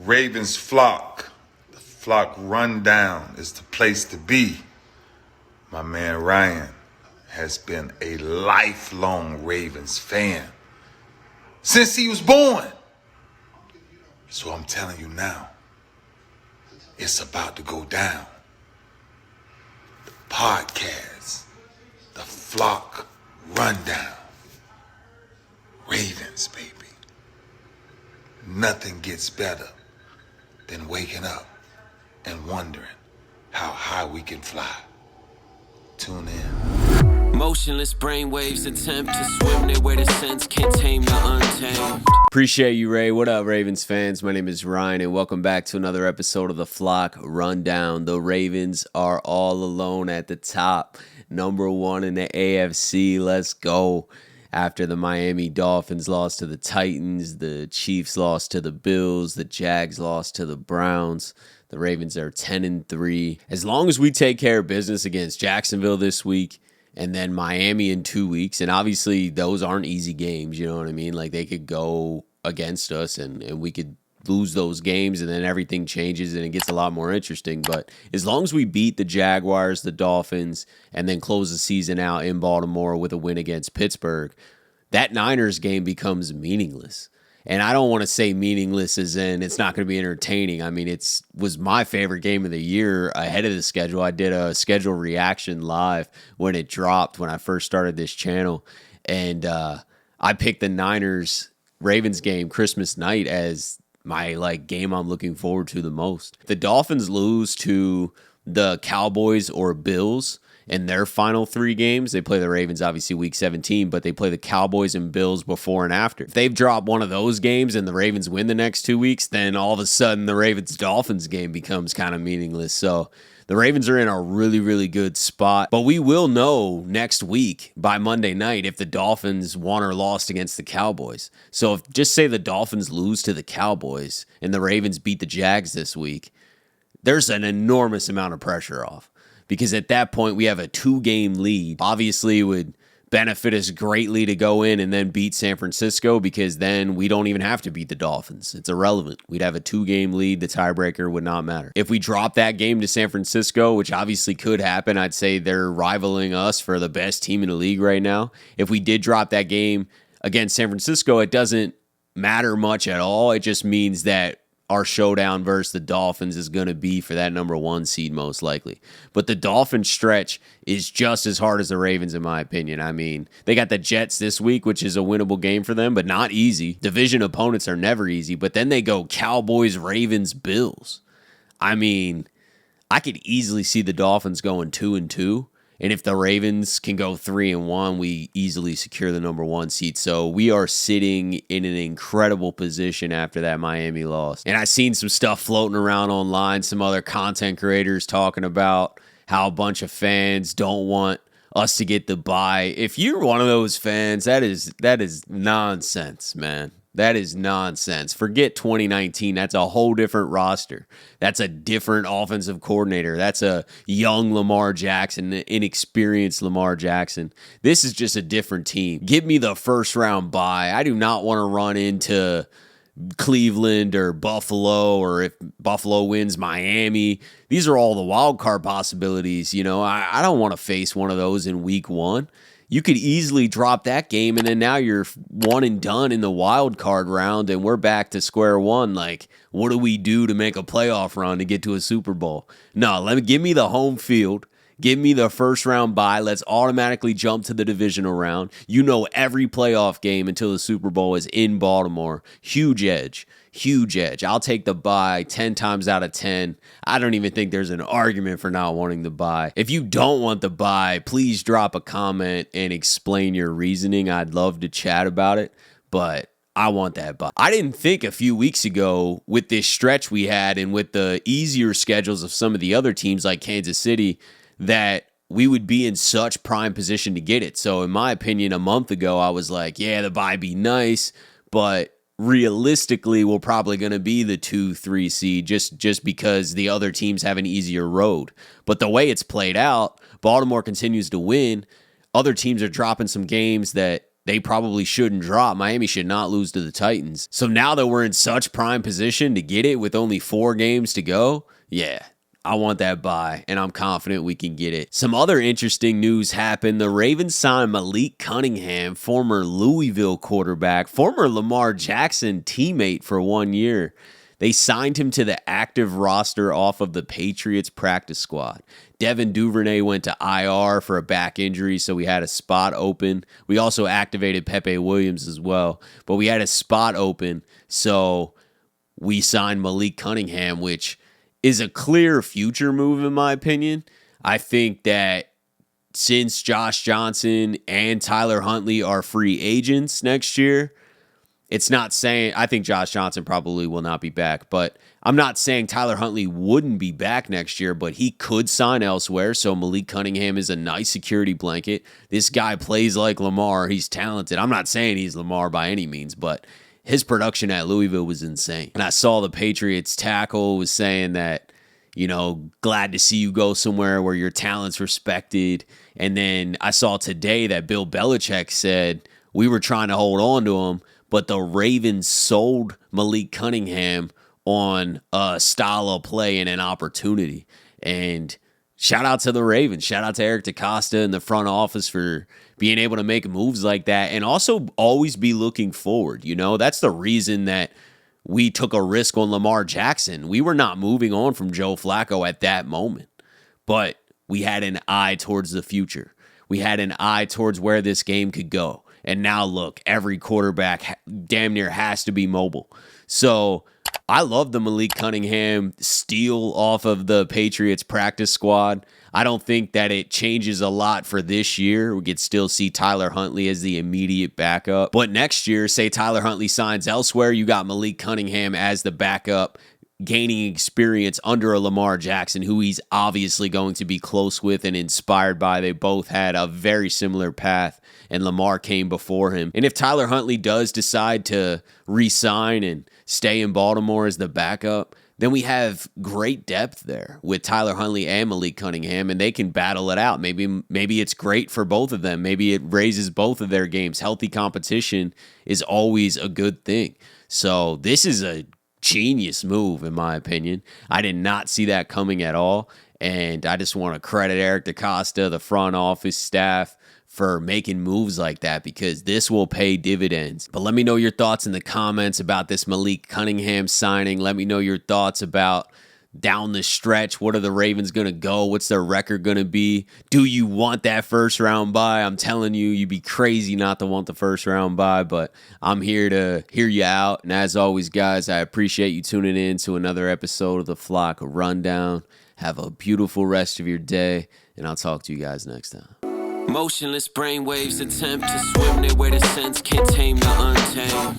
Ravens flock. The flock rundown is the place to be. My man Ryan has been a lifelong Ravens fan since he was born. So I'm telling you now, it's about to go down. The podcast, the flock rundown. Ravens, baby. Nothing gets better than waking up and wondering how high we can fly. Tune in. Motionless brainwaves attempt to swim their way to sense, can't tame the untamed. Appreciate you, Ray. What up, Ravens fans? My name is Ryan, and welcome back to another episode of the Flock Rundown. The Ravens are all alone at the top. Number one in the AFC. Let's go. After the Miami Dolphins lost to the Titans, the Chiefs lost to the Bills, the Jags lost to the Browns. The Ravens are 10-3. As long as we take care of business against Jacksonville this week and then Miami in 2 weeks, and obviously those aren't easy games, you know what I mean? Like they could go against us and we could lose those games and then everything changes and it gets a lot more interesting. But as long as we beat the Jaguars, the Dolphins, and then close the season out in Baltimore with a win against Pittsburgh, that Niners game becomes meaningless. And I don't want to say meaningless as in it's not going to be entertaining. I mean, it was my favorite game of the year ahead of the schedule. I did a schedule reaction live when it dropped when I first started this channel. And I picked the Niners-Ravens game Christmas night as my game I'm looking forward to the most. If the Dolphins lose to the Cowboys or Bills in their final three games, they play the Ravens obviously week 17, but they play the Cowboys and Bills before and after. If they've dropped one of those games and the Ravens win the next 2 weeks, then all of a sudden the Ravens-Dolphins game becomes kind of meaningless. So the Ravens are in a really, really good spot. But we will know next week by Monday night if the Dolphins won or lost against the Cowboys. So if just say the Dolphins lose to the Cowboys and the Ravens beat the Jags this week, there's an enormous amount of pressure off. Because at that point, we have a 2-game lead. Obviously, it would benefit us greatly to go in and then beat San Francisco because then we don't even have to beat the Dolphins. It's irrelevant. We'd have a 2-game lead. The tiebreaker would not matter. If we drop that game to San Francisco, which obviously could happen, I'd say they're rivaling us for the best team in the league right now. If we did drop that game against San Francisco, it doesn't matter much at all. It just means that our showdown versus the Dolphins is going to be for that number 1 seed most likely. But the Dolphins stretch is just as hard as the Ravens in my opinion. I mean, they got the Jets this week, which is a winnable game for them, but not easy. Division opponents are never easy, but then they go Cowboys, Ravens, Bills. I mean, I could easily see the Dolphins going 2-2. And if the Ravens can go 3-1, we easily secure the number 1 seed. So we are sitting in an incredible position after that Miami loss. And I've seen some stuff floating around online, some other content creators talking about how a bunch of fans don't want us to get the bye. If you're one of those fans, that is nonsense, man. That is nonsense. Forget 2019. That's a whole different roster. That's a different offensive coordinator. That's a young Lamar Jackson, inexperienced Lamar Jackson. This is just a different team. Give me the first round bye. I do not want to run into Cleveland or Buffalo, or if Buffalo wins Miami. These are all the wild card possibilities. You know, I don't want to face one of those in week 1. You could easily drop that game, and then now you're one and done in the wild card round, and we're back to square one. Like, what do we do to make a playoff run to get to a Super Bowl? No, give me the home field. Give me the first round bye. Let's automatically jump to the divisional round. You know every playoff game until the Super Bowl is in Baltimore. Huge edge. Huge edge. I'll take the bye 10 times out of 10. I don't even think there's an argument for not wanting the bye. If you don't want the bye, please drop a comment and explain your reasoning. I'd love to chat about it, but I want that bye. I didn't think a few weeks ago with this stretch we had and with the easier schedules of some of the other teams like Kansas City that we would be in such prime position to get it. So in my opinion, a month ago, I was like, yeah, the bye be nice, but realistically, we're probably going to be the 2-3 seed just because the other teams have an easier road. But the way it's played out, Baltimore continues to win. Other teams are dropping some games that they probably shouldn't drop. Miami should not lose to the Titans. So now that we're in such prime position to get it with only 4 games to go, yeah, I want that bye, and I'm confident we can get it. Some other interesting news happened. The Ravens signed Malik Cunningham, former Louisville quarterback, former Lamar Jackson teammate for 1 year. They signed him to the active roster off of the Patriots practice squad. Devin Duvernay went to IR for a back injury, so we had a spot open. We also activated Pepe Williams as well, but we had a spot open, so we signed Malik Cunningham, which is a clear future move in my opinion. I think that since Josh Johnson and Tyler Huntley are free agents next year, it's not saying, I think Josh Johnson probably will not be back, but I'm not saying Tyler Huntley wouldn't be back next year, but he could sign elsewhere. So Malik Cunningham is a nice security blanket. This guy plays like Lamar. He's talented. I'm not saying he's Lamar by any means, but his production at Louisville was insane. And I saw the Patriots tackle was saying that, you know, glad to see you go somewhere where your talent's respected. And then I saw today that Bill Belichick said we were trying to hold on to him, but the Ravens sold Malik Cunningham on a style of play and an opportunity. And shout out to the Ravens. Shout out to Eric DeCosta and the front office for being able to make moves like that and also always be looking forward. You know, that's the reason that we took a risk on Lamar Jackson. We were not moving on from Joe Flacco at that moment, but we had an eye towards the future. We had an eye towards where this game could go. And now look, every quarterback damn near has to be mobile. So I love the Malik Cunningham steal off of the Patriots practice squad. I don't think that it changes a lot for this year. We could still see Tyler Huntley as the immediate backup. But next year, say Tyler Huntley signs elsewhere, you got Malik Cunningham as the backup, gaining experience under a Lamar Jackson, who he's obviously going to be close with and inspired by. They both had a very similar path, and Lamar came before him. And if Tyler Huntley does decide to re-sign and stay in Baltimore as the backup, then we have great depth there with Tyler Huntley and Malik Cunningham, and they can battle it out. Maybe it's great for both of them. Maybe it raises both of their games. Healthy competition is always a good thing. So this is a genius move, in my opinion. I did not see that coming at all, and I just want to credit Eric DeCosta, the front office staff, for making moves like that, because this will pay dividends. But let me know your thoughts in the comments about this Malik Cunningham signing. Let me know your thoughts about down the stretch. What are the Ravens going to go? What's their record going to be? Do you want that first round bye? I'm telling you, you'd be crazy not to want the first round bye, but I'm here to hear you out. And as always, guys, I appreciate you tuning in to another episode of the Flock Rundown. Have a beautiful rest of your day, and I'll talk to you guys next time. Motionless brainwaves attempt to swim their way to sense, can't tame the untamed.